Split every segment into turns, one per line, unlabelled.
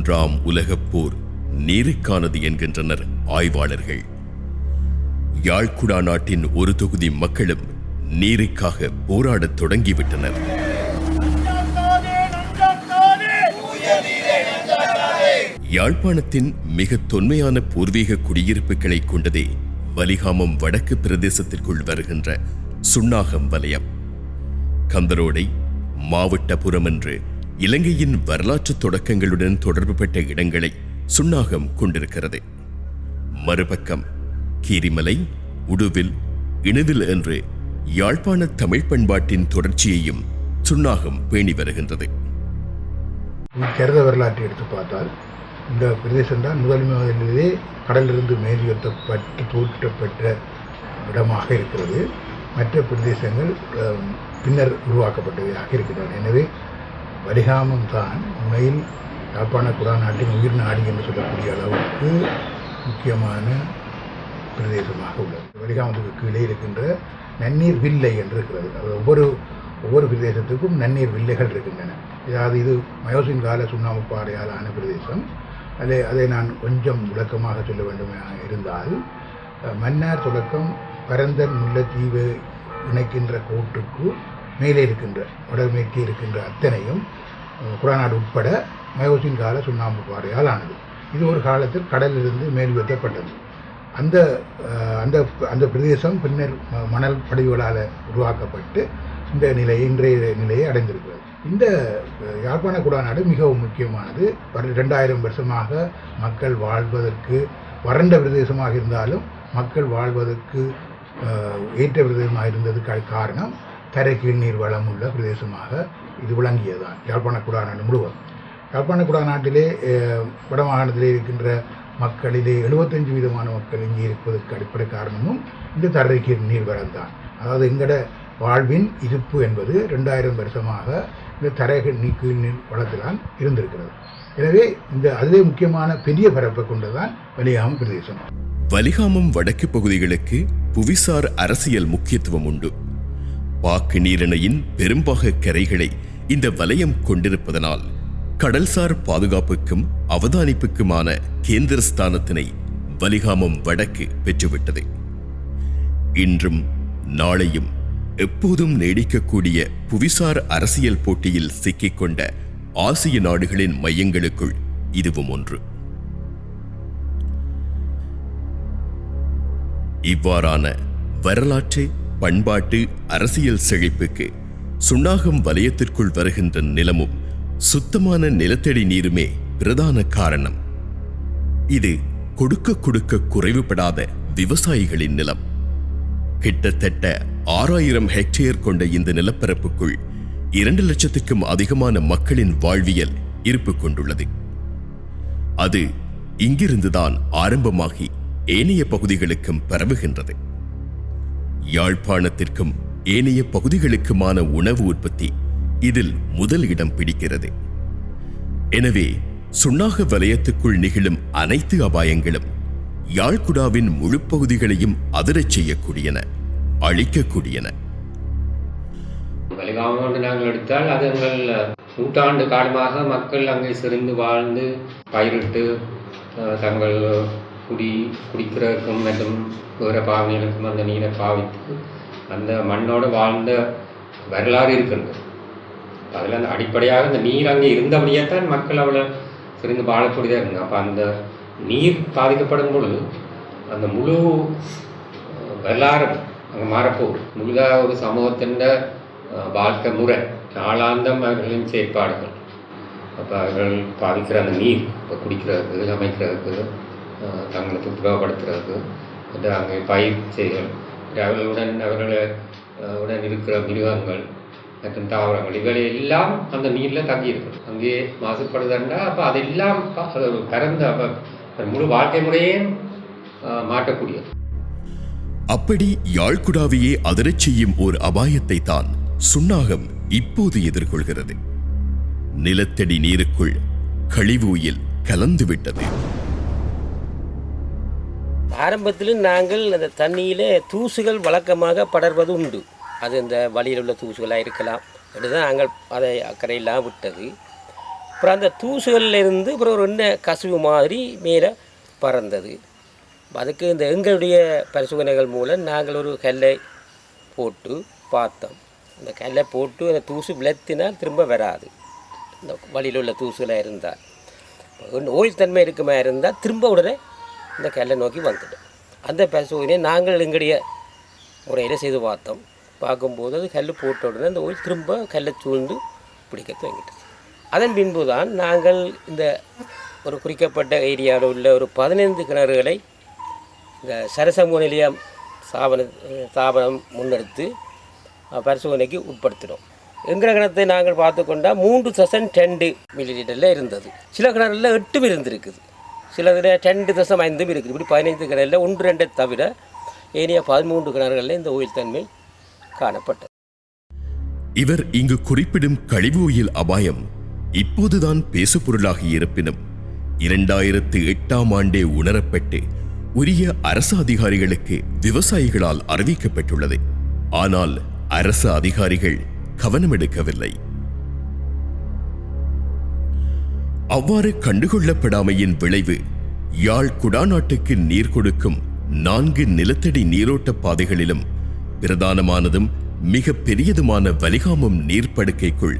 மூன்றாம் உலகப் போர் நீருக்கானது என்கின்றனர் ஆய்வாளர்கள். யாழ்குடா நாட்டின் ஒரு தொகுதி மக்களும் நீருக்காக போராடத் தொடங்கிவிட்டனர். யாழ்ப்பாணத்தின் மிக தொன்மையான பூர்வீக குடியிருப்புகளை கொண்டதே வலிகாமம் வடக்கு பிரதேசத்திற்குள் வருகின்ற சுன்னாகம் வலயம். கந்தரோடை, மாவட்டபுரம் என்று இலங்கையின் வரலாற்று தொடக்கங்களுடன் தொடர்புபட்ட இடங்களை சுன்னாகம் கொண்டிருக்கிறது. மறுபக்கம் கீரிமலை, உடுவில், இணுவில் என்று யாழ்ப்பாண தமிழ் பண்பாட்டின் தொடர்ச்சியையும் சுன்னாகம் பேணி வருகின்றது.
கருத வரலாற்றை எடுத்து பார்த்தால் இந்த பிரதேசம்தான் முதலிலே கடலிலிருந்து மேலுயர்த்தப்பட்டு தோற்றப்பட்ட இடமாக இருக்கிறது. மற்ற பிரதேசங்கள் பின்னர் உருவாக்கப்பட்டவையாக இருக்கின்றன. எனவே வலிகாமம் தான் உண்மையில் யாழ்ப்பாண குடாநாட்டின் உயிர் நாடி என்று சொல்லக்கூடிய அளவுக்கு முக்கியமான பிரதேசமாக உள்ளது. வலிகாமத்துக்கு கீழே இருக்கின்ற நன்னீர் வில்லை என்று இருக்கிறது. ஒவ்வொரு பிரதேசத்துக்கும் நன்னீர் வில்லைகள் இருக்கின்றன. அதாவது இது மயோசின் கால சுண்ணாம்பு பாறையால் ஆன பிரதேசம். அதை நான் கொஞ்சம் விளக்கமாக சொல்ல வேண்டுமாக இருந்தால், மன்னார் தொடக்கம் பரந்தன் முல்லைத்தீவு இணைக்கின்ற கோட்டுக்கு மேலே இருக்கின்ற வடமேற்கே இருக்கின்ற அத்தனையும் குடாநாடு உட்பட மயோசின் கால சுண்ணாம்பு பாறையால் ஆனது. இது ஒரு காலத்தில் கடலிலிருந்து மேல்வெத்தப்பட்டது. அந்த அந்த அந்த பிரதேசம் பின்னர் மணல் படிவுகளால் உருவாக்கப்பட்டு இந்த இன்றைய நிலையை அடைந்திருக்கிறது. இந்த யாழ்ப்பாண குடாநாடு மிகவும் முக்கியமானது. 2000 வருஷமாக மக்கள் வாழ்வதற்கு வறண்ட பிரதேசமாக இருந்தாலும் மக்கள் வாழ்வதற்கு ஏற்ற பிரதேசமாக இருந்ததுக்கு காரணம் தரைக்கீழ் நீர் வளம் உள்ள பிரதேசமாக இது விளங்கியதுதான் யாழ்ப்பாண குடாநாடு முழுவதும். யாழ்ப்பாண குடாநாட்டிலே வடமாகாணத்திலே இருக்கின்ற மக்களிலே 75% மக்கள் இங்கே இருப்பதற்கு அடிப்படை காரணமும் இந்த தரைக்கீழ் நீர் வளம் தான். அதாவது எங்கட வாழ்வின் இருப்பு என்பது 2000 வருஷமாக இந்த தரைக்கீழ் நீர் வளத்தில்தான் இருந்திருக்கிறது. எனவே அதுவே முக்கியமான பெரிய பரப்பை கொண்டதான் வலிகாமம் பிரதேசம்.
வலிகாமம் வடக்கு பகுதிகளுக்கு புவிசார் அரசியல் முக்கியத்துவம் உண்டு. பாக்கு நீரிணையின் பெரும்பாக கரைகளை இந்த வலயம் கொண்டிருப்பதனால் கடல்சார் பாதுகாப்புக்கும் அவதானிப்புக்குமான கேந்திர ஸ்தானத்தினை வலிகாமம் வடக்கு பெற்றுவிட்டது. இன்றும் நாளையும் எப்போதும் நீடிக்கக்கூடிய புவிசார் அரசியல் போட்டியில் சிக்கிக்கொண்ட ஆசிய நாடுகளின் மையங்களுக்குள் இதுவும் ஒன்று. இவ்வாறான வரலாற்று, பண்பாட்டு, அரசியல் செழிப்புக்கு சுன்னாகம் வலயத்திற்குள் வருகின்ற நிலமும் சுத்தமான நிலத்தடி நீருமே பிரதான காரணம். இது கொடுக்க குறைவுபடாத விவசாயிகளின் நிலம். கிட்டத்தட்ட 6000 ஹெக்டேர் கொண்ட இந்த நிலப்பரப்புக்குள் 2 லட்சத்துக்கும் அதிகமான மக்களின் வாழ்வியல் இருப்பு கொண்டுள்ளது. அது இங்கிருந்துதான் ஆரம்பமாகி ஏனைய பகுதிகளுக்கும் பரவுகின்றது. யாழ்ப்பாணத்திற்கும் ஏனைய பகுதிகளுக்குமான உணவு உற்பத்தி இதில் முதல் இடம் பிடிக்கிறது. எனவே சுன்னாக வலயத்துக்குள் நிகழும் அனைத்து அபாயங்களும் யாழ்குடாவின் முழு பகுதிகளையும் அதிரச் செய்யக்கூடியன, அழிக்கக்கூடியன.
வலிகாமம் நாங்கள் எடுத்தால் அது எங்கள் நூற்றாண்டு காலமாக மக்கள் அங்கே சிறந்து வாழ்ந்து பயிரிட்டு தங்கள் குடிக்கிறதுக்கும் மற்றும் வேறு பாவனைகளுக்கும் அந்த நீரை பாவித்து அந்த மண்ணோடு வாழ்ந்த வரலாறு இருக்கிறது. அதில் அந்த அடிப்படையாக அந்த நீர் அங்கே இருந்தபடியே தான் மக்கள் அவ்வளோ சிறந்து வாழக்கூடியதாக இருந்தாங்க. அப்போ அந்த நீர் பாதிக்கப்படும் பொழுது அந்த முழு வரலாறு அங்கே மாறப்போகுது. முழுதாக ஒரு சமூகத்தின் வாழ்க்கை முறை, நாளாந்தம் அவர்களின் செயற்பாடுகள். அப்போ அவர்கள் பாதிக்கிற அந்த நீர் இப்போ குடிக்கிறதுக்கு, சமைக்கிறதுக்கு, தங்களை துப்புரவுப்படுத்துறதுக்கு, அது அங்கே பயிர் செய்கள், அவர்களுடன் இருக்கிற மிருகங்கள் மற்றும் தாவரங்கள் இவை எல்லாம் அந்த நீரில் தங்கி இருக்குது. அங்கே மாசுபடுதுன்னா அப்போ அதெல்லாம் அது ஒரு பரந்த முழு வாழ்க்கை முறையே மாற்றக்கூடியது.
அப்படி யாழ்குடாவையே அதிரச் செய்யும் ஓர் அபாயத்தை தான் சுன்னாகம் இப்போது எதிர்கொள்கிறது. நிலத்தடி நீருக்குள் கழிவுயில் கலந்துவிட்டது.
ஆரம்பத்தில் நாங்கள் அந்த தண்ணியிலே தூசுகள் வழக்கமாக படர்வது உண்டு. அது இந்த வழியில் உள்ள தூசுகளாக இருக்கலாம். அப்படிதான் நாங்கள் அதை அக்கறையெல்லாம் விட்டது. அப்புறம் அந்த தூசுகள்லேருந்து அப்புறம் ஒரு எண்ணெய் கசிவு மாதிரி மேலே பறந்தது. அதுக்கு இந்த எங்களுடைய பரிசோதனைகள் மூலம் நாங்கள் ஒரு கல்லை போட்டு பார்த்தோம். அந்த கல்லை போட்டு அந்த தூசு விளத்தினால் திரும்ப வராது. இந்த வழியில் உள்ள தூசுகளாக இருந்தால் ஓயில் தன்மை இருக்குமா இருந்தால் திரும்ப உடனே இந்த கல்லை நோக்கி வந்துடும். அந்த பரிசோதனையை நாங்கள் எங்களுடைய முறையில் செய்து பார்த்தோம். பார்க்கும்போது அது கல் போட்ட உடனே அந்த ஓயில் திரும்ப கல்லை சூழ்ந்து பிடிக்க துவங்கிட்டது. அதன் பின்பு தான் நாங்கள் இந்த ஒரு குறிக்கப்பட்ட ஏரியாவில் உள்ள ஒரு 15 கிணறுகளை இந்த சரசமூக நிலையம் ஸ்தாபனம் முன்னெடுத்து பரிசோதனைக்கு உட்படுத்தினோம். எங்கள் கிணத்தை நாங்கள் பார்த்து கொண்டால் 3.2 மில்லிலிட்டரில் இருந்தது. சில கிணறுல 8 இருந்திருக்குது, சிலதில் 2.5 இருக்குது. இப்படி 15 கிணறுல 1-2 தவிர ஏனைய 13 கிணறுகளில் இந்த ஓயில் தன்மை காணப்பட்டது.
இவர் இங்கு குறிப்பிடும் கழிவு ஓயில் அபாயம் இப்போதுதான் பேசுபொருளாகி இருப்பினும் 2008ஆம் ஆண்டே உணரப்பட்டு உரிய அரசு அதிகாரிகளுக்கு விவசாயிகளால் அறிவிக்கப்பட்டுள்ளது. ஆனால் அரசு அதிகாரிகள் கவனமெடுக்கவில்லை. அவ்வாறு கண்டுகொள்ளப்படாமையின் விளைவு யாழ் குடாநாட்டுக்கு நீர் கொடுக்கும் 4 நிலத்தடி நீரோட்ட பாதைகளிலும் பிரதானமானதும் மிக பெரியதுமான வலிகாமம் நீர்ப்படுக்கைக்குள்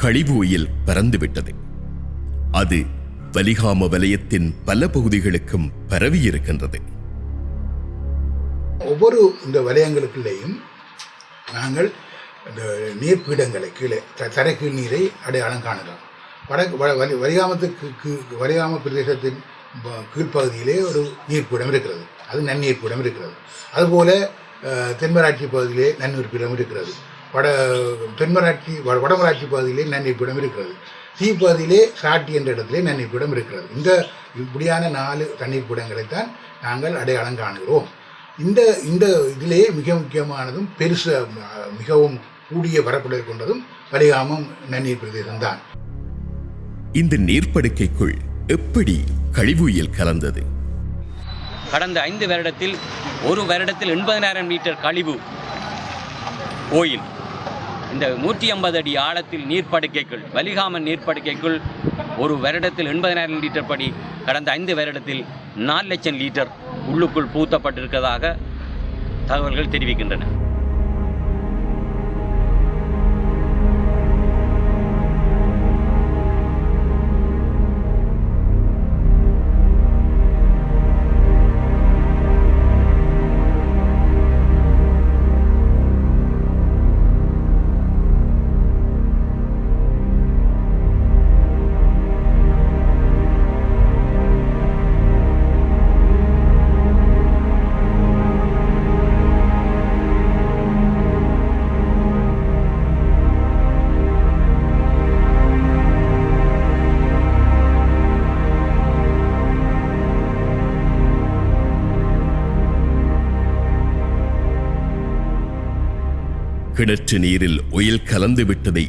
கழிவு ஓயில் பறந்துவிட்டது. அது வலிகாம வலயத்தின் பல பகுதிகளுக்கும் பரவியிருக்கின்றது.
ஒவ்வொரு இந்த வலயங்களுக்குள்ளேயும் நாங்கள் இந்த நீர்ப்பீடங்களை கீழே தரைக்கீழ் நீரை அடையாளம் காணலாம். வலிகாம பிரதேசத்தின் கீழ்ப்பகுதியிலே ஒரு நீர்ப்பீடம் இருக்கிறது, அது நன்னீர்ப்பீடம் இருக்கிறது. அதுபோல தென்மராட்சி பகுதியிலே நன்னீர்ப்பீடம் இருக்கிறது. வடமராட்சி பகுதியிலே நன்னீர்ப்பீடம் இருக்கிறது. பகுதியிலே சாட்டி என்ற இடத்திலே நன்னீர்ப்பீடம் இருக்கிறது. இந்த இப்படியான 4 தண்ணீர்ப்பீடங்களைத்தான் நாங்கள் அடையாளம் காணுகிறோம். இந்த இதிலே மிக முக்கியமானதும் மிகவும் கூடிய பரப்புகளை கொண்டதும் வலிகாமம் நன்னீர் பிரதேசம்தான்.
இந்த நீர்ப்படுக்கைக்குள் எப்படி கழிவுயில் கலந்தது?
கடந்த 5 வருடத்தில் ஒரு வருடத்தில் 80,000 லிட்டர் கழிவு ஓயில் இந்த 150 அடி ஆழத்தில் நீர்ப்படுக்கைக்குள் வலிகாமன் நீர்ப்படுக்கைக்குள் ஒரு வருடத்தில் 80,000 லிட்டர் படி கடந்த 5 வருடத்தில் 4 லட்சம் லிட்டர் உள்ளுக்குள் பூத்தப்பட்டிருக்கிறதாக தகவல்கள் தெரிவிக்கின்றன.
கிணற்று நீரில் ஒயில் கலந்து விட்டதை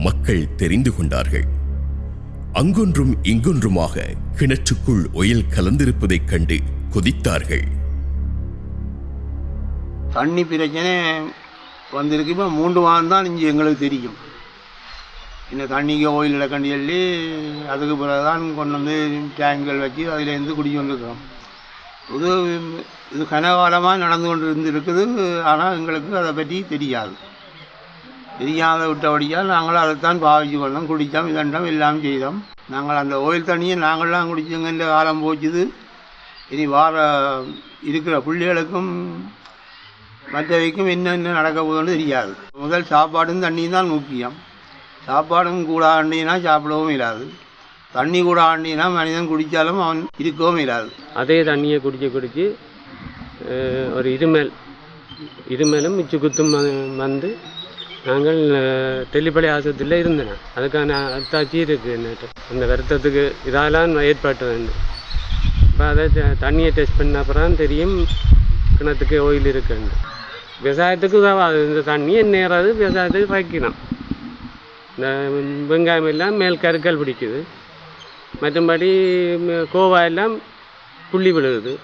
மக்கள் தெரிந்து கொண்டார்கள். அங்கொன்றும் இங்கொன்றுமாக கிணற்றுக்குள் ஒயில் கலந்திருப்பதைக் கண்டு கொதித்தார்கள்.
தண்ணி பிரச்சனை வந்திருக்கு. இப்போ 3 மாதம் தான் இங்கே எங்களுக்கு தெரியும். இந்த தண்ணிக்கு ஓயில் இலக்கண்டி சொல்லி அதுக்கு பிறகுதான் கொண்டு வந்து டேங்குகள் வச்சு அதிலேருந்து குடி கொண்டிருக்கிறோம். இது கனகாலமாக நடந்து கொண்டு இருந்திருக்குது. ஆனால் எங்களுக்கு அதை பற்றி தெரியாத விட்டபடியால் நாங்கள் அதைத்தான் பாவிச்சு கொண்டோம், குடித்தோம், இதண்டோம், எல்லாம் செய்தோம். நாங்கள் அந்த ஓயில் தண்ணியை நாங்கள்லாம் குடிச்சோங்க. இந்த காலம் போச்சுது. இனி இருக்கிற பிள்ளைகளுக்கும் மற்றவைக்கும் என்னென்ன நடக்க போகுதுன்னு தெரியாது. முதல் சாப்பாடும் தண்ணியும் தான் முக்கியம். சாப்பாடும் கூட ஆண்டினா சாப்பிடவும் இல்லாது, தண்ணி கூட ஆண்டினா மனிதன் குடித்தாலும் அவன் இருக்கவும் இல்லாது.
அதே தண்ணியை குடிச்சு ஒரு இருமலும் மிச்சு குத்தும் வந்து நாங்கள் தெல்லிப்பள்ளி ஆஸ்பத்திரியில் இருந்தேன். அதுக்கான அத்தாட்சி இருக்குது. அந்த வருத்தத்துக்கு இதெல்லாம் ஏற்பட்டு வேண்டும். இப்போ அதை தண்ணியை டெஸ்ட் பண்ண அப்புறம் தெரியும் கிணத்துக்கு ஓயில் இருக்குன்னு. விவசாயத்துக்கு உதவாது இந்த தண்ணியை நேராது விவசாயத்துக்கு வைக்கணும். இந்த வெங்காயம் எல்லாம் மேல் கருக்கல் பிடிக்குது, மற்றபடி கோவா எல்லாம் புள்ளி விழுகுது.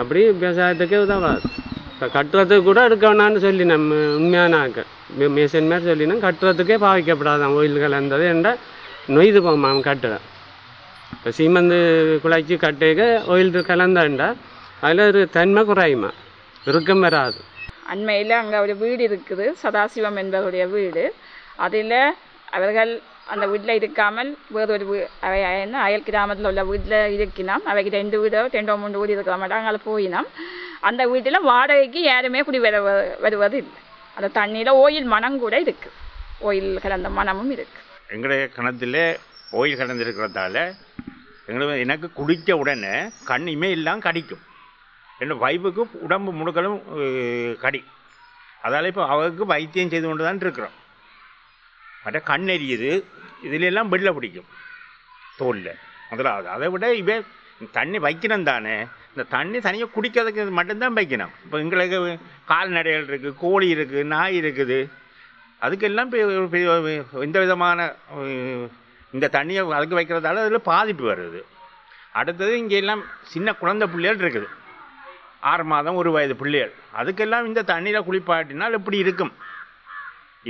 அப்படி விவசாயத்துக்கே உதவாது. இப்போ கட்டுறதுக்கு கூட எடுக்க வேணான்னு சொல்லி நம்ம உண்மையான மேசன் மாதிரி சொல்லினா கட்டுறதுக்கே பாவிக்கப்படாதான் ஓயில் கலந்தது என்ற நொய்து போமாம் கட்டுறேன். இப்போ சீமந்து குழச்சி கட்டேக்க ஆயில் கலந்தாண்டா அதில் ஒரு தன்மை குறையுமா, இறுக்கம் வராது.
அண்மையில் அங்கே ஒரு வீடு இருக்குது, சதாசிவம் என்பவருடைய வீடு. அதில் அவர்கள் அந்த வீட்டில் இருக்காமல் வேறொரு அயல் கிராமத்தில் உள்ள வீட்டில் இருக்கினோம். அவைக்கு 2 வீடோ 2-3 வீடு இருக்கிற மாட்டோம். அங்கே போயினோம். அந்த வீட்டில் வாடகைக்கு யாருமே குடி வருவது இல்லை. அந்த தண்ணியில் ஓயில் மனம் கூட இருக்குது, ஓயில் கலந்த மனமும் இருக்குது.
எங்களுடைய கிணத்துல ஓயில் கலந்துருக்கிறதால எனக்கு குடித்த உடனே கண் இமையெல்லாம் கடிக்கும். என்னோடய வைப்புக்கு உடம்பு முழுக்களும் கடி. அதால் இப்போ அவருக்கு வைத்தியம் செய்து கொண்டு தான் இருக்கிறோம். மற்ற கண் எரியுது, இதிலெல்லாம் வெள்ளை பிடிக்கும் தோலில் முதலாவது. அதை விட இவே தண்ணி வைக்கணும் தானே, இந்த தண்ணி தனியாக குடிக்கிறதுக்கு மட்டும்தான் வைக்கணும். இப்போ எங்களுக்கு கால்நடைகள் இருக்குது, கோழி இருக்குது, நாய் இருக்குது, அதுக்கெல்லாம் எந்த விதமான இந்த தண்ணியை அதுக்கு வைக்கிறதால அதில் பாதிப்பு வருது. அடுத்தது இங்கே எல்லாம் சின்ன குழந்தை பிள்ளைகள் இருக்குது, 6 மாதம் 1 வயது பிள்ளைகள். அதுக்கெல்லாம் இந்த தண்ணியில் குளிப்பாட்டினால் எப்படி இருக்கும்,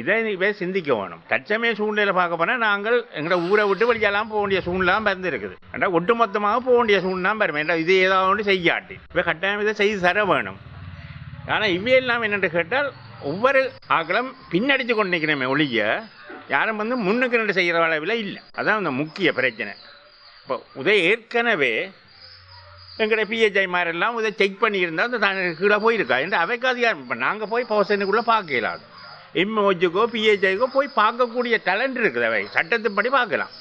இதை சிந்திக்க வேணும். தற்சமய சூழ்நிலையில் பார்க்க போனால் நாங்கள் எங்களோட ஊரை விட்டு வெளியெல்லாம் போக வேண்டிய சூழ்நிலாம் பிறந்திருக்குது. ஏன்னா ஒட்டுமொத்தமாக போக வேண்டிய சூழ்நிலாம் பெறும். ஏன்னா இது ஏதாவது ஒன்று செய்யாட்டி இப்போ கட்டாயம் இதை செய்து தர வேணும். ஆனால் இவையெல்லாம் என்னென்று கேட்டால் ஒவ்வொரு ஆக்களும் பின்னடித்து கொண்டு நிற்கிறோமே ஒழிய யாரும் முன்னுக்கு நின்று செய்கிற அளவில் இல்லை. அதான் இந்த முக்கிய பிரச்சனை. இப்போ ஏற்கனவே எங்களுடைய பிஹெச்ஐ மாதிரிலாம் இதை செக் பண்ணியிருந்தால் அந்த கீழே போயிருக்கா என்று அவைக்கு அதிகாரம். இப்போ நாங்கள் போய் பவசனுக்குள்ளே பார்க்க இயலாது. எம்ஓஜுக்கோ பிஹெச்ஐக்கோ போய் பார்க்கக்கூடிய டேலண்ட் இருக்குது. அவை சட்டத்தின்படி பார்க்கலாம்,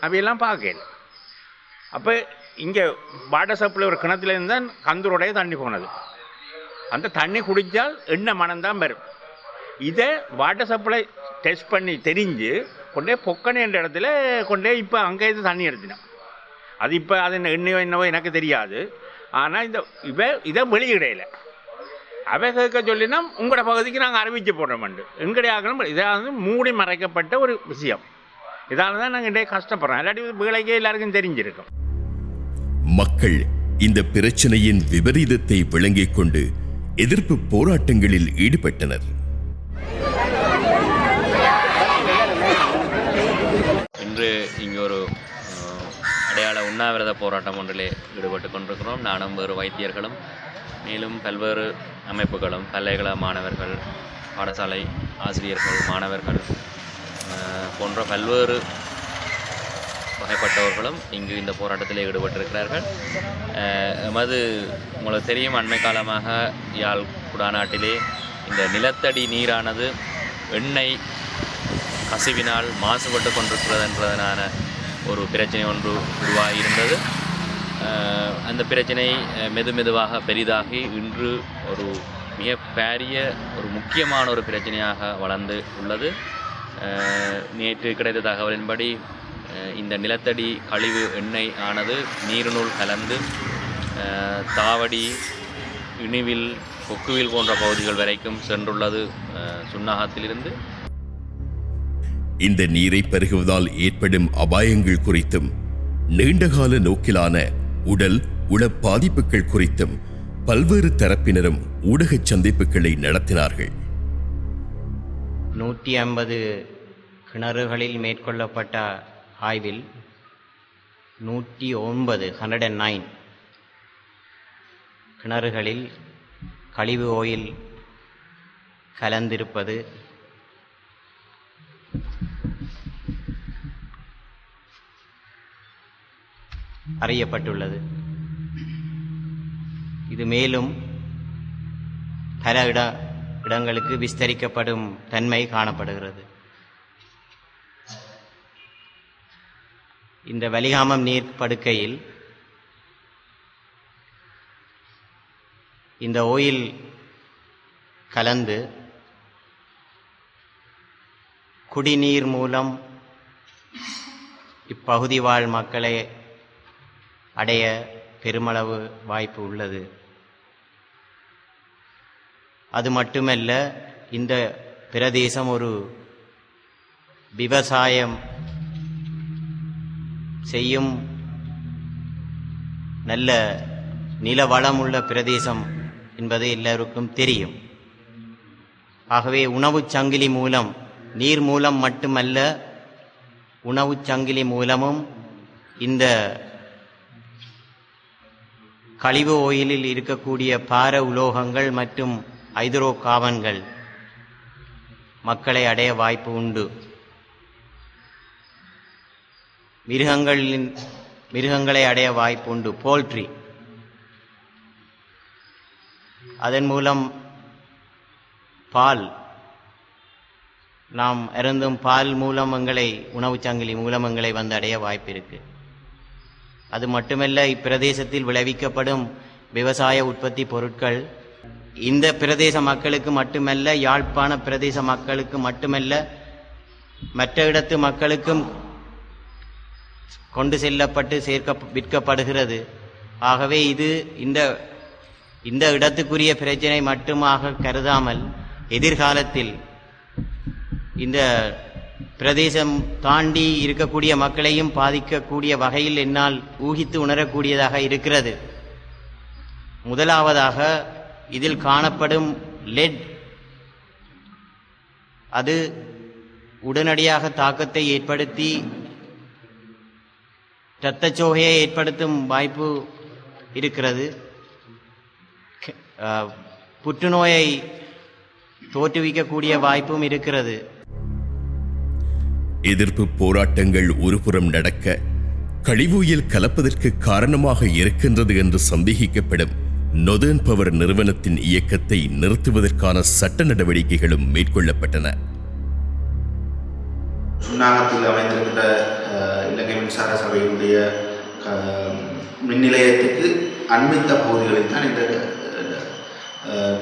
அவையெல்லாம் பார்க்கல. அப்போ இங்கே வாட்டர் சப்ளை ஒரு கிணத்துல இருந்தால் கந்தூரோடைய தண்ணி போனது. அந்த தண்ணி குடித்தால் எண்ணெய் மனம்தான் வரும். இதை வாட்டர் சப்ளை டெஸ்ட் பண்ணி தெரிஞ்சு கொண்டே பொக்கனை என்ற இடத்துல கொண்டே இப்போ அங்கே இது தண்ணி எடுத்தினோம். அது இப்போ அது எண்ணெயோ என்னவோ எனக்கு தெரியாது. ஆனால் இதை வெளியிடையில அவை கேட்க சொல்லினா உங்களோட பகுதிக்கு நாங்கள் அறிவிச்சு போடுறோம்ண்டு எங்களுடைய ஆகணும். இதாவது மூடி மறைக்கப்பட்ட ஒரு விஷயம். இதால தான் நாங்கள் இன்றைய கஷ்டப்படுறோம். இல்லாட்டி வேலைக்கே எல்லாருக்கும் தெரிஞ்சிருக்கும்.
மக்கள் இந்த பிரச்சனையின் விபரீதத்தை விளங்கிக் கொண்டு எதிர்ப்பு போராட்டங்களில் ஈடுபட்டனர்.
இன்று இங்கே ஒரு அடையாள உண்ணாவிரத போராட்டம் ஒன்றிலே ஈடுபட்டு கொண்டிருக்கிறோம். நானும் வேறு வைத்தியர்களும் மேலும் பல்வேறு அமைப்புகளும், பல்கலைக்கழக மாணவர்கள், பாடசாலை ஆசிரியர்கள், மாணவர்கள் போன்ற பல்வேறு வகைப்பட்டவர்களும் இங்கு இந்த போராட்டத்தில் ஈடுபட்டிருக்கிறார்கள். உங்களுக்கு தெரியும், அண்மை காலமாக யாழ் குடாநாட்டிலே இந்த நிலத்தடி நீரானது எண்ணெய் கசிவினால் மாசுபட்டு கொண்டிருக்கிறது என்றதனான ஒரு பிரச்சனை ஒன்று உருவாகியிருந்தது. அந்த பிரச்சனை மெதுவாக பெரிதாகி இன்று ஒரு மிக பெரிய ஒரு முக்கியமான ஒரு பிரச்சனையாக வளர்ந்து உள்ளது. நேற்று கிடைத்த தகவலின்படி இந்த நிலத்தடி கழிவு எண்ணெய் ஆனது நீரினுள் கலந்து தாவடி, இணுவில், கொக்குவில் போன்ற பகுதிகள் வரைக்கும் சென்றுள்ளது சுன்னாகத்திலிருந்து.
இந்த நீரை பருகுவதால் ஏற்படும் அபாயங்கள் குறித்தும் நீண்டகால நோக்கிலான உடல் உள பாதிப்புகள் குறித்தும் பல்வேறு தரப்பினரும் ஊடக சந்திப்புகளை நடத்தினார்கள்.
150 கிணறுகளில் மேற்கொள்ளப்பட்ட ஆய்வில் 109 கிணறுகளில் கழிவு ஓயில் கலந்திருப்பது அறியப்பட்டுள்ளது. இது மேலும் பல இடங்களுக்கு விஸ்தரிக்கப்படும் தன்மை காணப்படுகிறது. இந்த வலிகாமம் நீர் படுக்கையில் இந்த ஓயில் கலந்து குடிநீர் மூலம் இப்பகுதி வாழ் மக்களை அடைய பெருமளவு வாய்ப்பு உள்ளது. அது மட்டுமல்ல, இந்த பிரதேசம் ஒரு விவசாயம் செய்யும் நல்ல நிலவளம் உள்ள பிரதேசம் என்பது எல்லோருக்கும் தெரியும். ஆகவே உணவுச் சங்கிலி மூலம், நீர் மூலம் மட்டுமல்ல, உணவுச் சங்கிலி மூலமும் இந்த கழிவு ஓயிலில் இருக்கக்கூடிய பார உலோகங்கள் மற்றும் ஹைட்ரோ கார்பன்கள் மக்களை அடைய வாய்ப்பு உண்டு. மிருகங்களை அடைய வாய்ப்பு உண்டு. போல்ட்ரி, அதன் மூலம் பால், நாம் அருந்தும் பால் மூலம் எங்களை உணவுச் சங்கிலி மூலம் எங்களை வந்து அடைய வாய்ப்பு இருக்கு. அது மட்டுமல்ல, இப்பிரதேசத்தில் விளைவிக்கப்படும் விவசாய உற்பத்தி பொருட்கள் இந்த பிரதேச மக்களுக்கு மட்டுமல்ல, யாழ்ப்பாண பிரதேச மக்களுக்கு மட்டுமல்ல, மற்ற இடத்து மக்களுக்கும் கொண்டு செல்லப்பட்டு விற்கப்படுகிறது. ஆகவே இது இந்த இடத்துக்குரிய பிரச்சனை மட்டுமாக கருதாமல் எதிர்காலத்தில் இந்த பிரதேசம் தாண்டி இருக்கக்கூடிய மக்களையும் பாதிக்கக்கூடிய வகையில் என்னால் ஊகித்து உணரக்கூடியதாக இருக்கிறது. முதலாவதாக இதில் காணப்படும் லெட், அது உடனடியாக தாக்கத்தை ஏற்படுத்தி இரத்தச்சோகையை ஏற்படுத்தும் வாய்ப்பு இருக்கிறது. புற்றுநோயை தோற்றுவிக்கக்கூடிய வாய்ப்பும் இருக்கிறது.
எதிர்ப்பு போராட்டங்கள் ஒருபுறம் நடக்க, கழிவுயில் கலப்பதற்கு காரணமாக இருக்கின்றது என்று சந்தேகிக்கப்படும் நொதர்ன் பவர் நிறுவனத்தின் இயக்கத்தை நிறுத்துவதற்கான சட்ட நடவடிக்கைகளும் மேற்கொள்ளப்பட்டன.
சுன்னாகத்தில் அமைந்திருக்கின்ற இலங்கை மின்சார சபையினுடைய மின் நிலையத்துக்கு அண்மித்த பகுதிகளில் தான் இந்த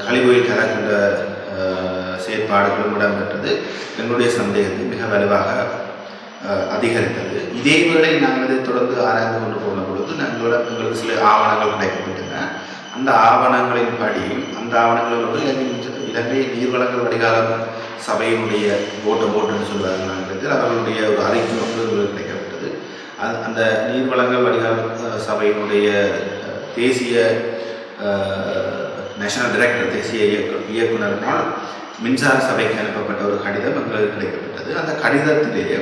கழிவுயில் கலக்கின்ற செயற்பாடுகளும் இடம்பெற்றது. எங்களுடைய சந்தேகத்தை மிக வலுவாக அதிகரித்தது. இதேவேளை நாங்கள் இதை தொடர்ந்து ஆராய்ந்து கொண்டு போன பொழுது எங்களுக்கு சில ஆவணங்கள் கிடைக்கப்பட்டன. அந்த ஆவணங்களின்படி, அந்த ஆவணங்களோடு இலங்கை நீர்வளங்கள் வடிகாலம் சபையினுடைய போட்டுன்னு சொல்வார்கள் ஆங்கிலத்தில், அவர்களுடைய ஒரு அறிக்கை ஒன்று கிடைக்கப்பட்டது. அந்த நீர்வளங்கள் வடிகால் சபையினுடைய தேசிய நேஷனல் டைரக்டர், தேசிய இயக்குநரினால் மின்சார சபைக்கு அனுப்பப்பட்ட ஒரு கடிதம் எங்களுக்கு கிடைக்கப்பட்டது. அந்த கடிதத்திலேயே,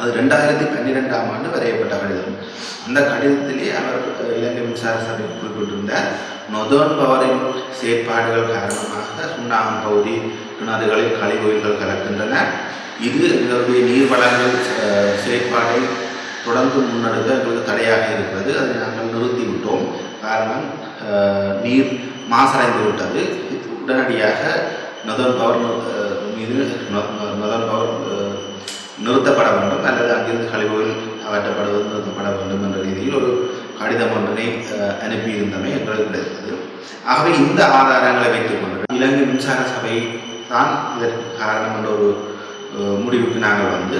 அது 2012ஆம் ஆண்டு வரையப்பட்ட கடிதம். அந்த கடிதத்திலே அவர் இலங்கை மின்சார சபை குறிப்பிட்டிருந்த நொதர்ன் பவரின் செயற்பாடுகள் காரணமாக சுண்ணாகம் பகுதி கிணறுகளில் கழிவுகள் கலக்கின்றன. இது எங்களுடைய நீர்வளங்கள் செயற்பாட்டை தொடர்ந்து முன்னெடுக்க எங்களுக்கு தடையாக இருக்கிறது. அதை நாங்கள் நிறுத்திவிட்டோம். காரணம், நீர் மாசடைந்து விட்டது. உடனடியாக நொதர்ன் பவர் மீது நொதர்ன் பவர் நிறுத்தப்பட வேண்டும், அல்லது அங்கிருந்து கழிவுகள் அகற்றப்படுவது நிறுத்தப்பட வேண்டும் என்ற ரீதியில் ஒரு கடிதம் ஒன்றினை அனுப்பியிருந்தமை எங்களுக்கு கிடைத்தது. ஆகவே இந்த ஆதாரங்களை வைத்துக் கொண்டு இலங்கை மின்சார சபை தான் இதற்கு காரணம் என்ற ஒரு முடிவுக்கு நாங்கள் வந்து,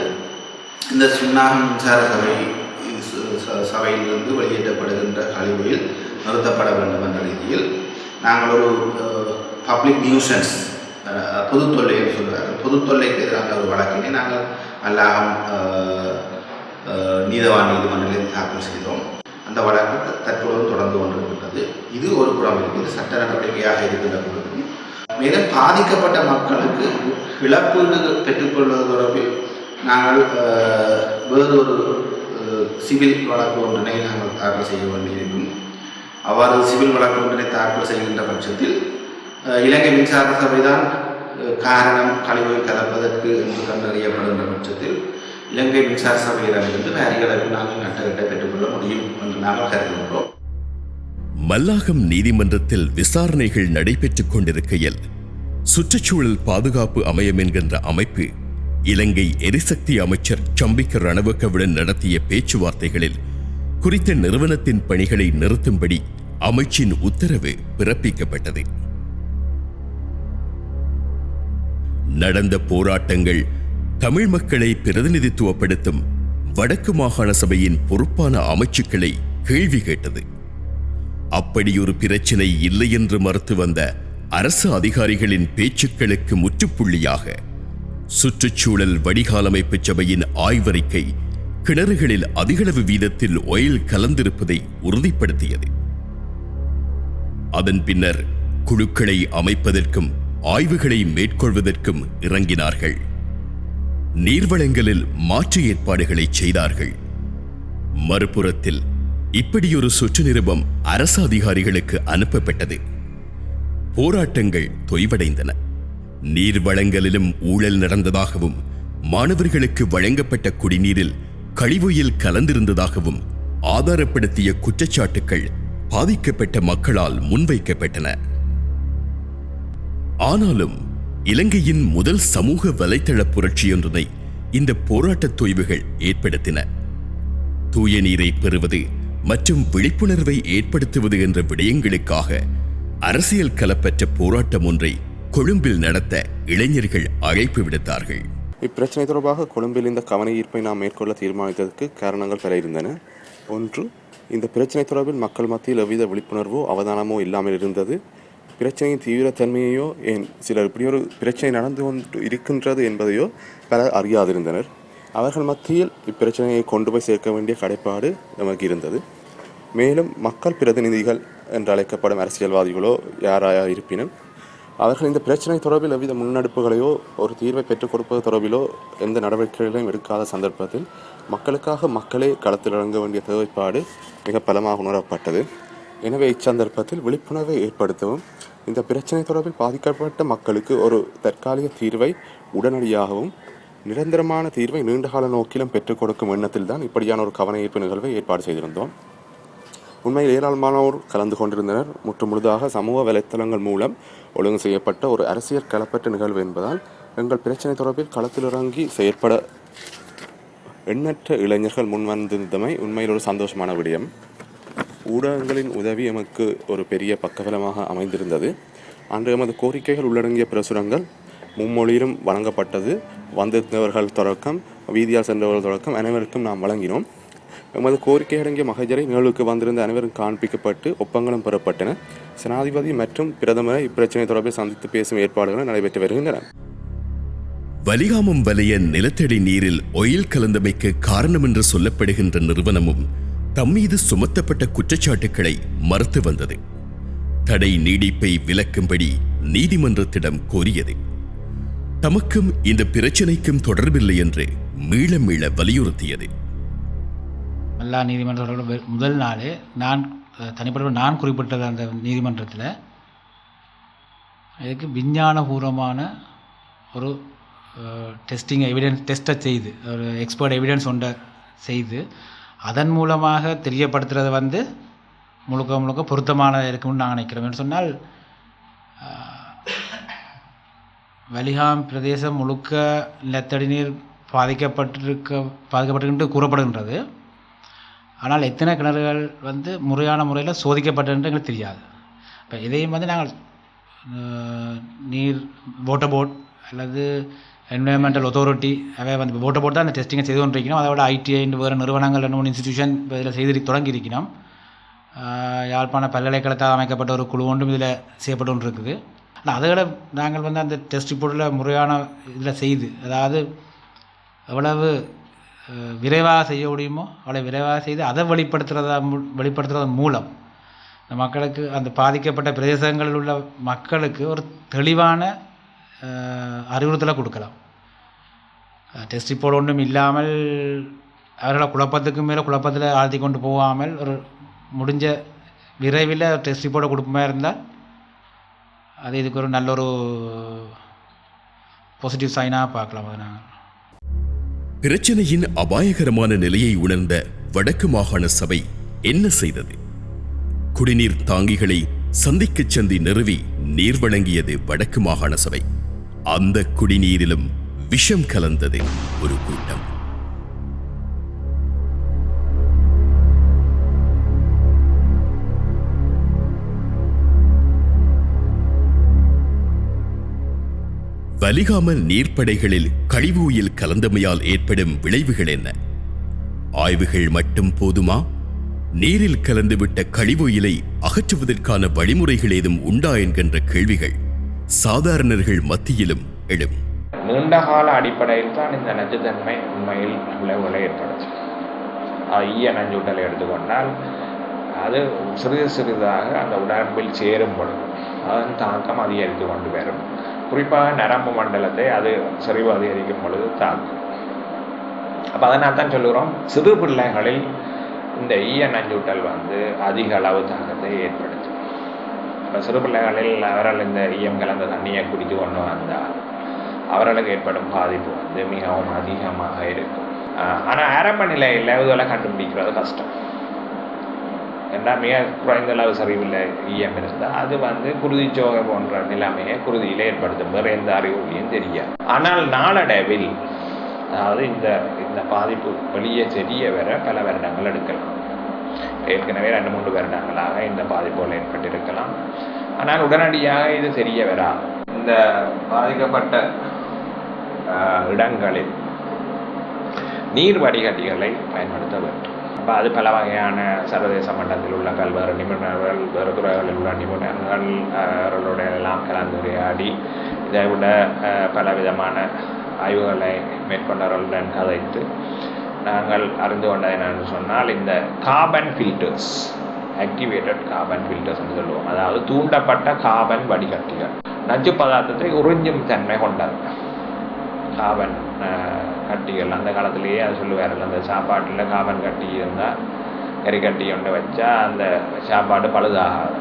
இந்த சுன்னாகம் மின்சார சபையிலிருந்து வெளியேற்றப்படுகின்ற கழிவுகள் நிறுத்தப்பட வேண்டும் என்ற ரீதியில் நாங்கள் ஒரு பப்ளிக் நியூசன்ஸ், பொது தொல்லை என்று சொல்வார்கள், பொது தொல்லைக்கு எதிரான ஒரு வழக்கினை நாங்கள் அல்லாகம் நீதவான் நீதிமன்றத்தில் தாக்கல் செய்தோம். அந்த வழக்கு தற்போது தொடர்ந்து கொண்டிருக்கின்றது. இது ஒரு புறம் இருக்கிறது, சட்ட நடவடிக்கையாக இருக்கின்ற பொழுது, மேலும் பாதிக்கப்பட்ட மக்களுக்கு இழப்பீடு பெற்றுக்கொள்வது தொடர்பில் நாங்கள் வேறு ஒரு சிவில் வழக்கு ஒன்றினை நாங்கள் தாக்கல் செய்ய வேண்டியிருக்கும். அவ்வாறு சிவில் வழக்கு ஒன்றினை தாக்கல் செய்கின்ற பட்சத்தில் இலங்கை மின்சார சபைதான் காரணம் கழிவுகள் கலப்பதற்கு என்று கண்டறியப்படுகின்ற பட்சத்தில் இலங்கை மின்சார சபையிடமிருந்து வேறுகளுக்கு நாங்கள் நட்டகட்டை பெற்றுக்கொள்ள முடியும் என்று நாங்கள் கருதுகின்றோம்.
மல்லாகம் நீதிமன்றத்தில் விசாரணைகள் நடைபெற்றுக் கொண்டிருக்கையில் சுற்றுச்சூழல் பாதுகாப்பு அமையம் என்கின்ற அமைப்பு இலங்கை எரிசக்தி அமைச்சர் சம்பிக்க ரணவக்கவுடன் நடத்திய பேச்சுவார்த்தைகளில் குறித்த நிறுவனத்தின் பணிகளை நிறுத்தும்படி அமைச்சின் உத்தரவு பிறப்பிக்கப்பட்டது. நடந்த போராட்டங்கள் தமிழ் மக்களை பிரதிநிதித்துவப்படுத்தும் வடக்கு மாகாண சபையின் பொறுப்பான அமைச்சுக்களை கேள்வி கேட்டது. அப்படியொரு பிரச்சினை இல்லை என்று மறுத்து வந்த அரசு அதிகாரிகளின் பேச்சுக்களுக்கு முற்றுப்புள்ளியாக சுற்றுச்சூழல் வடிகாலமைப்பு சபையின் ஆய்வறிக்கை கிணறுகளில் அதிகளவு வீதத்தில் ஆயில் கலந்திருப்பதை உறுதிப்படுத்தியது. அதன் பின்னர் குழுக்களை அமைப்பதற்கும் ஆய்வுகளை மேற்கொள்வதற்கும் இறங்கினார்கள். நீர்வளங்களில் மாற்று ஏற்பாடுகளை செய்தார்கள். மறுபுறத்தில் இப்படியொரு சுற்று நிருபம் அரசு அதிகாரிகளுக்கு அனுப்பப்பட்டது. போராட்டங்கள் தொய்வடைந்தன. நீர்வளங்களிலும் ஊழல் நடந்ததாகவும் மாணவர்களுக்கு வழங்கப்பட்ட குடிநீரில் கழிவுயில் கலந்திருந்ததாகவும் ஆதாரப்படுத்திய குற்றச்சாட்டுக்கள் பாதிக்கப்பட்ட மக்களால் முன்வைக்கப்பட்டன. ஆனாலும் இலங்கையின் முதல் சமூக வலைத்தள புரட்சியொன்றினை இந்த போராட்டத் தொய்வுகள் ஏற்படுத்தின. தூய நீரை பெறுவது மற்றும் விழிப்புணர்வை ஏற்படுத்துவது என்ற விடயங்களுக்காக அரசியல் கலப்பற்ற போராட்டம் ஒன்றை கொழும்பில் நடத்த இளைஞர்கள் அழைப்பு விடுத்தார்கள்.
இப்பிரச்சனை தொடர்பாக கொழும்பில் இந்த கவன ஈர்ப்பை நாம் மேற்கொள்ள தீர்மானித்ததற்கு காரணங்கள் பல இருந்தன. ஒன்று, இந்த பிரச்சனை தொடர்பில் மக்கள் மத்தியில் எவ்வித விழிப்புணர்வோ அவதானமோ இல்லாமல் இருந்தது. பிரச்சனையின் தீவிரத்தன்மையையோ ஏன் சிலர் இப்படி ஒரு பிரச்சனை நடந்து கொண்டு இருக்கின்றது என்பதையோ பலர் அறியாதிருந்தனர். அவர்கள் மத்தியில் இப்பிரச்சனையை கொண்டு போய் சேர்க்க வேண்டிய கடைப்பாடு நமக்கு இருந்தது. மேலும் மக்கள் பிரதிநிதிகள் என்று அழைக்கப்படும் அரசியல்வாதிகளோ யாராக இருப்பினும் அவர்கள் இந்த பிரச்சனை தொடர்பில் எவ்வித முன்னெடுப்புகளையோ ஒரு தீர்வை பெற்றுக் கொடுப்பது தொடர்பிலோ எந்த நடவடிக்கைகளையும் எடுக்காத சந்தர்ப்பத்தில் மக்களுக்காக மக்களே களத்தில் இறங்க வேண்டிய தேவைப்பாடு மிக பலமாக உணரப்பட்டது. எனவே இச்சந்தர்ப்பத்தில் விழிப்புணர்வை ஏற்படுத்தவும் இந்த பிரச்சனை தொடர்பில் பாதிக்கப்பட்ட மக்களுக்கு ஒரு தற்காலிக தீர்வை உடனடியாகவும் நிரந்தரமான தீர்வை நீண்டகால நோக்கிலும் பெற்றுக் கொடுக்கும் எண்ணத்தில் தான் இப்படியான ஒரு கவன ஈர்ப்பு நிகழ்வை ஏற்பாடு செய்திருந்தோம். உண்மையில் ஏராளமானோர் கலந்து கொண்டிருந்தனர். முற்றுமுழுதாக சமூக வலைத்தளங்கள் மூலம் ஒழுங்கு செய்யப்பட்ட ஒரு அரசியல் களப்பற்ற நிகழ்வு என்பதால் எங்கள் பிரச்சனை தொடர்பில் களத்தில் இறங்கி செயற்பட எண்ணற்ற இளைஞர்கள் முன்வந்திருந்தமை உண்மையில் ஒரு சந்தோஷமான விடயம். ஊடகங்களின் உதவி எமக்கு ஒரு பெரிய பக்கபலமாக அமைந்திருந்தது. அன்று எமது கோரிக்கைகள் உள்ளடங்கிய பிரசுரங்கள் மும்மொழியிலும் வழங்கப்பட்டது. வந்திருந்தவர்கள் தொடக்கம் வீதியால் சென்றவர்கள் தொடக்கம் அனைவருக்கும் நாம் வழங்கினோம். எமது கோரிக்கை அடங்கிய மகஜரை நிகழ்வுக்கு வந்திருந்த அனைவரும் காண்பிக்கப்பட்டு ஒப்பங்களும் பெறப்பட்டன. ஜனாதிபதி மற்றும் பிரதமரை இப்பிரச்சனை தொடர்பில் சந்தித்து பேசும் ஏற்பாடுகள் நடைபெற்று வருகின்றன.
வலிகாமம் வலய நிலத்தடி நீரில் ஒயில் கலந்தமைக்கு காரணம் என்று சொல்லப்படுகின்ற நிறுவனமும் தம்மீது சுமத்தப்பட்ட குற்றச்சாட்டுக்களை மறுத்து வந்தது. தடை நீடிப்பை விலக்கும்படி நீதிமன்றத்திடம் கோரியது. தமக்கும் இந்த பிரச்சனைக்கும் தொடர்பில்லை என்று மீள மீள வலியுறுத்தியது.
எல்லா நீதிமன்றங்களோட முதல் நாளே நான் குறிப்பிட்டது அந்த நீதிமன்றத்தில் இதுக்கு விஞ்ஞானபூர்வமான ஒரு டெஸ்ட்டை செய்து ஒரு எக்ஸ்பர்ட் எவிடன்ஸ் ஒன்றை செய்து அதன் மூலமாக தெரியப்படுத்துறது முழுக்க முழுக்க பொருத்தமானதாக இருக்கும்னு நாங்கள் நினைக்கிறோம். சொன்னால் வலிகாம் பிரதேசம் முழுக்க நிலத்தடி நீர் பாதிக்கப்பட்டிருக்கு கூறப்படுகின்றது. ஆனால் எத்தனை கிணறுகள் முறையான முறையில் சோதிக்கப்பட்டது எங்களுக்கு தெரியாது. இப்போ இதையும் நாங்கள் நீர் வாட்டர் போர்ட் அல்லது என்வயர்மெண்டல் அத்தாரிட்டி அவை வாட்டர் போர்ட் தான் அந்த டெஸ்டிங்கை செய்து கொண்டிருக்கணும். அதோட ITI வேறு நிறுவனங்கள் 2-3 இன்ஸ்டிடியூஷன் இதில் செய்து தொடங்கியிருக்கணும். யாழ்ப்பாண பல்கலைக்கழகத்தால் அமைக்கப்பட்ட ஒரு குழு ஒன்றும் இதில் செய்யப்பட்டு கொண்டு இருக்குது. ஆனால் அதை விட நாங்கள் அந்த டெஸ்ட் ரிப்போர்ட்டில் முறையான இதில் செய்து அதாவது எவ்வளவு விரைவாக செய்ய முடியுமோ அவ்வளோ விரைவாக செய்து அதை வெளிப்படுத்துறதன் மூலம் இந்த மக்களுக்கு அந்த பாதிக்கப்பட்ட பிரதேசங்களில் உள்ள மக்களுக்கு ஒரு தெளிவான அறிவுறுத்தலை கொடுக்கலாம். டெஸ்ட் ரிப்போர்ட் ஒன்றும் இல்லாமல் அவர்களை குழப்பத்துக்கு மேலே குழப்பத்தில் ஆழ்த்தி கொண்டு போகாமல் ஒரு முடிஞ்ச விரைவில் டெஸ்ட் ரிப்போர்ட்டை கொடுப்பமா இருந்தால் அது இதுக்கு ஒரு நல்ல ஒரு பாசிட்டிவ் சைனாக பார்க்கலாம். அதை நாங்கள்
பிரச்சனையின் அபாயகரமான நிலையை உணர்ந்த வடக்கு மாகாண சபை என்ன செய்தது? குடிநீர் தாங்கிகளை சந்திக்கச் சந்தி நிறுவி நீர் வழங்கியது வடக்கு மாகாண சபை. அந்த குடிநீரிலும் விஷம் கலந்தது ஒரு கூட்டம். வலிகாம நீர்ப்படைகளில் கழிவுயில் கலந்தமையால் ஏற்படும் விளைவுகள் என்ன? ஆய்வுகள் மட்டும் போதுமா? நீரில் கலந்துவிட்ட கழிவுயிலை அகற்றுவதற்கான வழிமுறைகள் ஏதும் உண்டா என்கின்ற கேள்விகள் சாதாரணர்கள் மத்தியிலும் எழும்.
நீண்டகால அடிப்படையில் தான் இந்த நச்சுத்தன்மை உண்மையில் விளைவுகளை ஏற்படுச்சு. ஈய நஞ்சூட்டலை எடுத்துக்கொண்டால் அது சிறிது சிறிதாக அந்த உடம்பில் சேரும் பொழுது அதன் தாக்கம் அதிகரித்து கொண்டு வரும். குறிப்பாக நரம்பு மண்டலத்தை அது செறிவு அதிகரிக்கும் பொழுது தாக்கும். அப்போ அதனால் தான் சொல்லுகிறோம் சிறு பிள்ளைகளில் இந்த ஈய நஞ்சூட்டல் வந்து அதிக அளவு தாக்கத்தை ஏற்படுத்தும். இப்போ சிறு பிள்ளைகளில் அவர்கள் இந்த ஈயம் கலந்த தண்ணியை குடித்து கொண்டு வந்தால் அவர்களுக்கு ஏற்படும் பாதிப்பு வந்து மிகவும் அதிகமாக இருக்கும். ஆனால் ஆரம்ப நிலையில் இதெல்லாம் கண்டுபிடிக்கிறது கஷ்டம். ஏன்னா மிக குறைந்த அளவு சரிவில் ஈயம் இருந்தால் அது வந்து குருதிச்சோகை போன்ற நிலைமையை குருதியில் ஏற்படுத்தும். வேறு எந்த அறிகுறியும் தெரியாது. ஆனால் நாளடைவில் அதாவது இந்த பாதிப்பு வெளியே தெரிய வர பல வருடங்கள் எடுக்கலாம். ஏற்கனவே 2-3 வருடங்களாக இந்த பாதிப்புகள் ஏற்பட்டிருக்கலாம். ஆனால் உடனடியாக இது தெரிய வராது. இந்த பாதிக்கப்பட்ட இடங்களில் நீர் வடிகட்டிகளை பயன்படுத்த வேண்டும். அப்போ அது பல வகையான சர்வதேச மட்டத்தில் உள்ள பல்வேறு நிபுணர்கள், வேறு துறைகளில் உள்ள நிபுணர்கள் அவர்களுடைய எல்லாம் கலந்துரையாடி இதை விட பலவிதமான ஆய்வுகளை மேற்கொண்டவர்களுடன் கதைத்து நாங்கள் அறிந்து கொண்டது என்னென்னு சொன்னால், இந்த carbon filters, activated carbon filters என்று சொல்லுவோம். அதாவது தூண்டப்பட்ட கார்பன் வடிகட்டிகள் நச்சு பதார்த்தத்தை உறிஞ்சும் தன்மை கொண்டது. கார்பன் கட்டிகள் அந்த காலத்திலேயே அது சொல்லுவார்கள், அந்த சாப்பாட்டில் கார்பன் கட்டி இருந்தால் கறிக்கட்டி ஒன்று வச்சா அந்த சாப்பாடு பழுதாகாது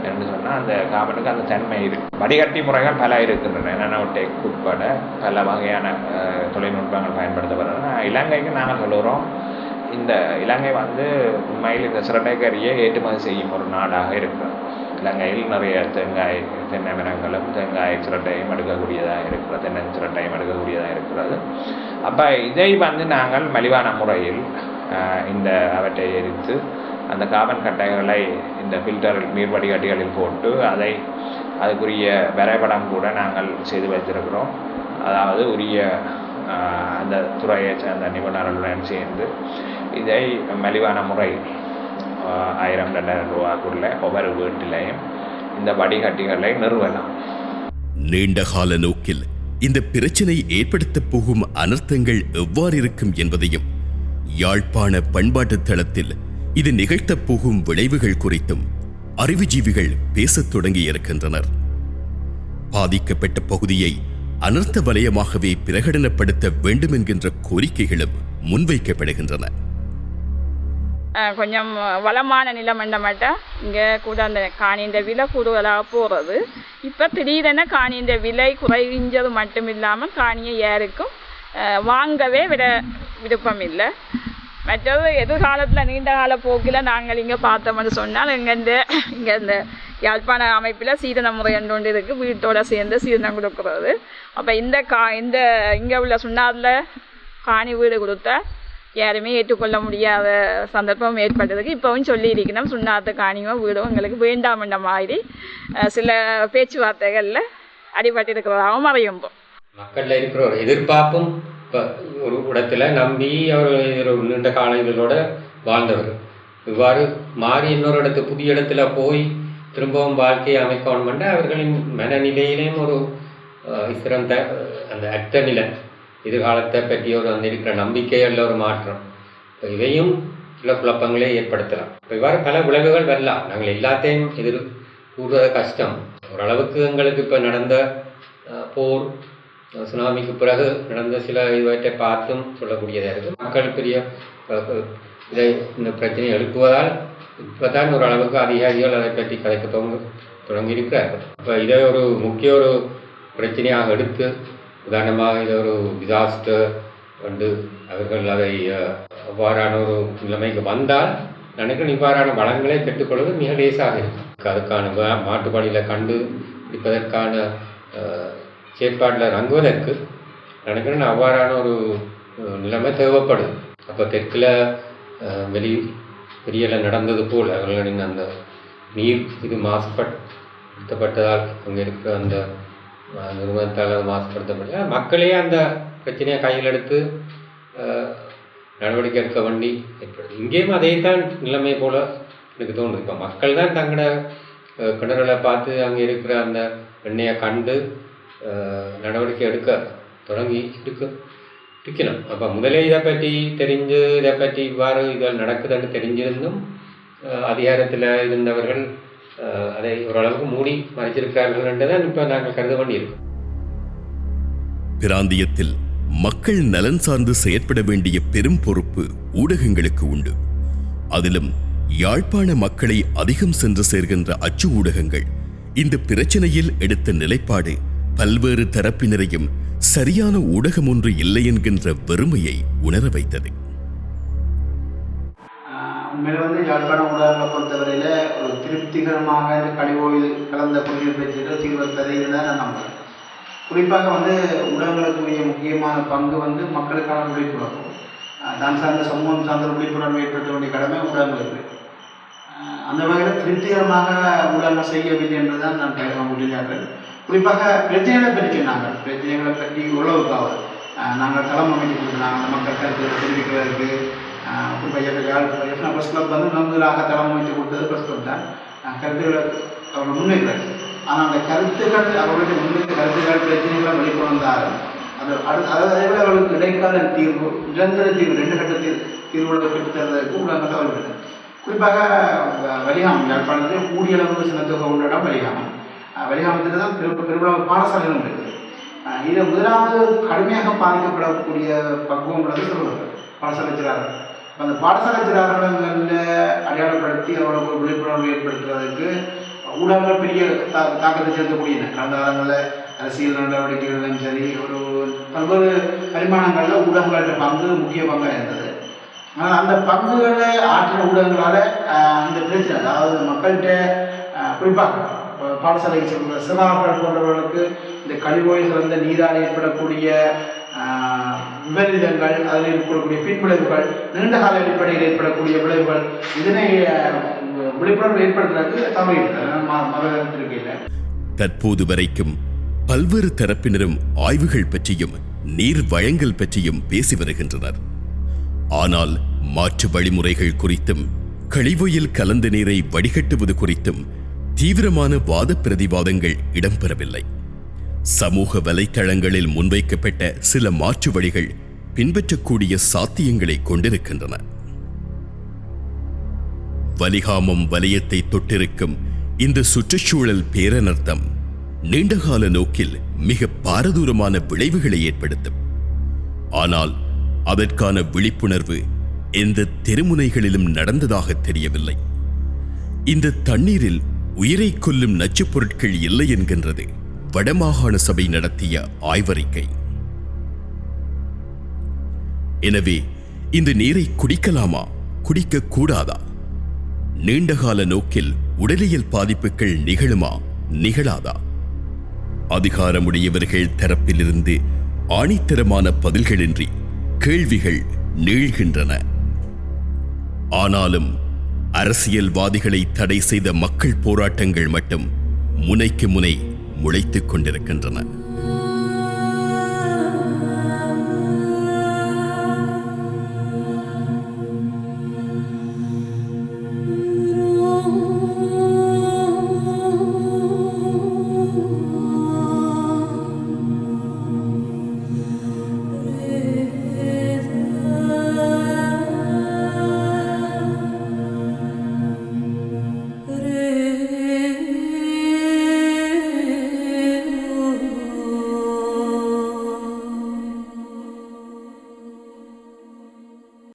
என்று சொன்னால் அந்த கார்பனுக்கு அந்த தன்மை இருக்குது. வடிகட்டி முறைகள் பல இருக்கின்றன. நானோடெக் உட்பட பல வகையான தொழில்நுட்பங்கள் பயன்படுத்தப்படுறதுனா இலங்கைக்கு நாங்கள் சொல்லுகிறோம், இந்த இலங்கை வந்து உண்மையில் இந்த சிரட்டைக்கரியை ஏற்றுமதி செய்யும் ஒரு நாடாக இருக்கிறது. இலங்கையில் நிறைய தென்னை மரங்களும் தேங்காய் சிரட்டையும் எடுக்கக்கூடியதாக இருக்கிறது, தென்னை சிரட்டையும் எடுக்கக்கூடியதாக இருக்கிறது. அப்போ இதை வந்து நாங்கள் மலிவான முறையில் அவற்றை எரித்து அந்த கார்பன் கட்டைகளை இந்த ஃபில்டரில் நீர் வடிகட்டிகளில் போட்டு அதுக்குரிய வரைபடம் கூட நாங்கள் செய்து வைத்திருக்கிறோம். அதாவது உரிய அந்த துறையை சேர்ந்த நிபுணர்களுடன் சேர்ந்து இதை மலிவான முறையில் 1000-2000 ரூபாய்க்குள்ள ஒவ்வொரு வீட்டிலையும் இந்த வடிகட்டிகளை நிறுவலாம்.
நீண்டகால நோக்கில் இந்த பிரச்சனை ஏற்படுத்தப் போகும் அனர்த்தங்கள் எவ்வாறு இருக்கும் என்பதையும், யாழ்ப்பாண பண்பாட்டு தளத்தில் இது நிகழ்த்தப் போகும் விளைவுகள் குறித்தும் அறிவுஜீவிகள் பேசத் தொடங்கியிருக்கின்றனர். பாதிக்கப்பட்ட பகுதியை அனர்த்த வலயமாகவே பிரகடனப்படுத்த வேண்டும் என்கின்ற கோரிக்கைகளும் முன்வைக்கப்படுகின்றன.
கொஞ்சம் வளமான நிலமண்ட மட்டும் இங்கே கூட அந்த காணின்ற விலை கூடுதலாக போகிறது. இப்போ திடீரென காணின்ற விலை குறைஞ்சது மட்டும் இல்லாமல் காணியை யாருக்கும் வாங்கவே விருப்பம் இல்லை. மற்றது எதிர்காலத்தில் நீண்ட கால போக்கில் நாங்கள் இங்கே பார்த்தோம்னு சொன்னால் இங்கே இந்த யாழ்ப்பாண அமைப்பில் சீதன முறை ஒன்று இருக்குது, வீட்டோடு சேர்ந்து சீதனம் கொடுக்குறது. அப்போ இந்த இங்கே உள்ள சுண்ணாரில் காணி வீடு கொடுத்தா யாருமே ஏற்றுக்கொள்ள முடியாத சந்தர்ப்பம் ஏற்பட்டதுக்கு இப்போவும் சொல்லியிருக்கணும், சுண்ணாத்து காணியோ வீடோ எங்களுக்கு வேண்டாம்ன்ற மாதிரி சில பேச்சுவார்த்தைகளில் அடிபட்டிருக்கிறதாகவும் அறியும்.
மக்களில் இருக்கிற ஒரு எதிர்பார்ப்பும் இப்போ ஒரு இடத்துல நம்பி அவர்கள் நீண்ட கால இதோட வாழ்ந்தவர்கள் இவ்வாறு மாறி இன்னொரு புதிய இடத்துல போய் திரும்பவும் வாழ்க்கையை அமைக்கணும்னா அவர்களின் மனநிலையிலேயும் ஒரு சிறந்த அந்த அர்த்த நிலை, எதிர்காலத்தை பற்றி ஒரு அந்த இருக்கிற நம்பிக்கையில் ஒரு மாற்றம், இப்போ இவையும் சில குழப்பங்களே ஏற்படுத்தலாம். இப்போ இவ்வாறு பல விளைவுகள் வரலாம். நாங்கள் எல்லாத்தையும் கூறுவது கஷ்டம். ஓரளவுக்கு எங்களுக்கு இப்போ நடந்த போர், சுனாமிக்கு பிறகு நடந்த சில இவற்றை பார்த்தும் சொல்லக்கூடியதாக இருக்குது. மக்கள் பெரிய இந்த பிரச்சனையை எழுப்புவதால் இப்போ தான் ஓரளவுக்கு அதிகாரிகள் அதை பற்றி கதைக்க தொடங்கியிருக்கிறார்கள். இப்போ இதை ஒரு முக்கிய ஒரு பிரச்சனையாக எடுத்து உதாரணமாக இதை ஒரு டிசாஸ்டர் வந்து அவர்கள் அதை அவ்வாறான ஒரு நிலைமைக்கு வந்தால் நினைக்கிறேன் இவ்வாறான வளங்களை பெற்றுக்கொள்வது மிக லேசாக இருக்கும். அதுக்கான மாட்டுப்பாடியில் கண்டுபிடிப்பதற்கான செயற்பாட்டில் இறங்குவதற்கு நினைக்கிறேன் அவ்வாறான ஒரு நிலைமை தேவைப்படுது. அப்போ தெற்கில் பெரியல நடந்தது போல் அவர்களின் அந்த நீர் இது மாசுபடுத்தப்பட்டதால் அங்கே இருக்கிற அந்த நிறுவனத்தால் மாசுபடுத்தப்பட்ட மக்களே அந்த பிரச்சனையை கையில் எடுத்து நடவடிக்கை எடுக்க வேண்டி ஏற்படுது. இங்கேயும் அதே தான் நிலைமை போல் எனக்கு தோணுது. இப்போ மக்கள் தான் தங்களோட கிணறுகளை பார்த்து அங்கே இருக்கிற அந்த எண்ணெயை கண்டு நடவடிக்கை எடுக்க தொடங்கி இருக்கணும். அப்போ முதலே இதை பற்றி தெரிஞ்சு இதை பற்றி இவ்வாறு இதில் நடக்குதுன்னு தெரிஞ்சிருந்தும் அதிகாரத்தில் இருந்தவர்கள் அதை ஓரளவுக்கு மூடி மறைச்சிருக்கிறார்கள் என்றுதான் இப்போ நாங்கள் கருத வேண்டியிருக்கோம்.
பிராந்தியத்தில் மக்கள் நலன் சார்ந்து செயற்பட வேண்டிய பெரும் பொறுப்பு ஊடகங்களுக்கு உண்டு. அதிலும் யாழ்ப்பாண மக்களை அதிகம் சென்று சேர்கின்ற அச்சு ஊடகங்கள் இந்த பிரச்சனையில் எடுத்த நிலைப்பாடு பல்வேறு தரப்பினரையும் சரியான ஊடகம் ஒன்று இல்லை என்கின்ற வெறுமையை உணர வைத்தது.
உண்மையில யாழ்ப்பாண ஊடகங்களை பொறுத்தவரையில ஒரு திருப்திகரமாக இந்த கழிவோயில் கலந்த குடிநீர் பிரச்சனை தீர்வதை தான் நான் நம்புறேன். குறிப்பாக ஊடகங்களுக்குரிய முக்கியமான பங்கு மக்களுக்கான விழிப்புணர்வு, தான் சார்ந்த சமூகம் சார்ந்த விழிப்புணர்வு ஏற்படுத்த வேண்டிய கடமை ஊடகங்களுக்கு. அந்த வகையில் திருப்திகரமாக ஊடகங்கள் செய்யவில்லை என்றுதான் நான் முடிஞ்சார்கள். குறிப்பாக பிரச்சனைகளை பற்றி சொன்னாங்க. பிரச்சனைகளை பற்றி உழவுக்காக நாங்கள் தளம் அமைத்து கொடுக்குறாங்க அந்த மக்கள் கருத்து தெரிவிக்கிறதுக்கு. ப்ரெஸ் கிளப் முதலாக தளம் அமைத்து கொடுத்தது ப்ரெஸ் கிளப் தான். கருத்துக்களை அவங்க முன்வைக்கிறாங்க. ஆனால் அந்த கருத்துக்கள் அவர்களுடைய முன்வைத்த கருத்துக்கள் பிரச்சனைகளை வெளிக்கொண்டாலும் அதே விட அவர்களுக்கு இடைக்கால தீர்வு, நிரந்தர தீர்வு, 2 கட்ட தீர்வுகளை பெற்றுத்தருவதற்கு ஊடகங்கள் தவறுகிறது. குறிப்பாக வலிகாமம் யாழ்ப்பாணத்தில் கூடிய அளவுக்கு சின்னத்தொகை உள்ள இடம் வலிகாமம். வலிகாமத்தில் தான் பெரும்பாலும் பாடசாலைகளும் இருக்குது. இதை முதலாவது கடுமையாக பாதிக்கப்படக்கூடிய பக்குவம் உள்ளது சிறுவர்கள், பாடசாலை சிறார்கள். அந்த பாடசாலை சிறார்களில் அடையாளப்படுத்தி அவர்களுக்கு விழிப்புணர்வு ஏற்படுத்துவதற்கு ஊடகங்கள் பெரிய தாக்கத்தை செலுத்தக்கூடியன. கடந்த காலங்களில் அரசியல் நடவடிக்கைகளிலும் சரி, பல்வேறு பரிமாணங்களில் ஊடகங்களோட பங்கு முக்கிய பங்காக இருந்தது. ஆனால் அந்த பங்குகளை ஆற்றின ஊடகங்களால் இந்த பிரச்சனை, அதாவது மக்கள்கிட்ட குறிப்பாக பாடசாலைக்கு செல்கிற சிறார்கள் போன்றவர்களுக்கு இந்த கழிவோயில் சிறந்த நீரால் ஏற்படக்கூடிய விபரீதங்கள், அதில் ஏற்படக்கூடிய பின்விளைவுகள், நீண்ட கால அடிப்படையில் ஏற்படக்கூடிய விளைவுகள், இதனை விழிப்புணர்வு ஏற்படுத்துவதற்கு தவறியிருக்கிறது.
தற்போது வரைக்கும் பல்வேறு தரப்பினரும் ஆய்வுகள் பற்றியும் நீர் வழங்கல் பற்றியும் பேசி வருகின்றனர். ஆனால் மாற்று வழிமுறைகள் குறித்தும் கழிவுயில் கலந்த நீரை வடிகட்டுவது குறித்தும் தீவிரமான வாத பிரதிவாதங்கள் இடம்பெறவில்லை. சமூக வலைத்தளங்களில் முன்வைக்கப்பட்ட சில மாற்று வழிகள் பின்பற்றக்கூடிய சாத்தியங்களை கொண்டிருக்கின்றன. வலிகாமம் வலயத்தை தொட்டிருக்கும் இந்த சுற்றுச்சூழல் பேரனர்த்தம் நீண்டகால நோக்கில் மிக பாரதூரமான விளைவுகளை ஏற்படுத்தும். ஆனால் அதற்கான விழிப்புணர்வு எந்த தெருமுனைகளிலும் நடந்ததாக தெரியவில்லை. இந்த தண்ணீரில் உயிரை கொல்லும் நச்சுப் பொருட்கள் இல்லை என்கின்றது வடமாகாண சபை நடத்திய ஆய்வறிக்கை. எனவே இந்த நீரை குடிக்கலாமா, குடிக்க கூடாதா? நீண்டகால நோக்கில் உடலியல் பாதிப்புகள் நிகழுமா, நிகழாதா? அதிகாரமுடையவர்கள் தரப்பிலிருந்து ஆணித்தரமான பதில்களின்றி கேள்விகள் நீள்கின்றன. ஆனாலும் அரசியல்வாதிகளை தடை செய்த மக்கள் போராட்டங்கள் மட்டும் முனைக்கு முனை முளைத்துக் கொண்டிருக்கின்றன.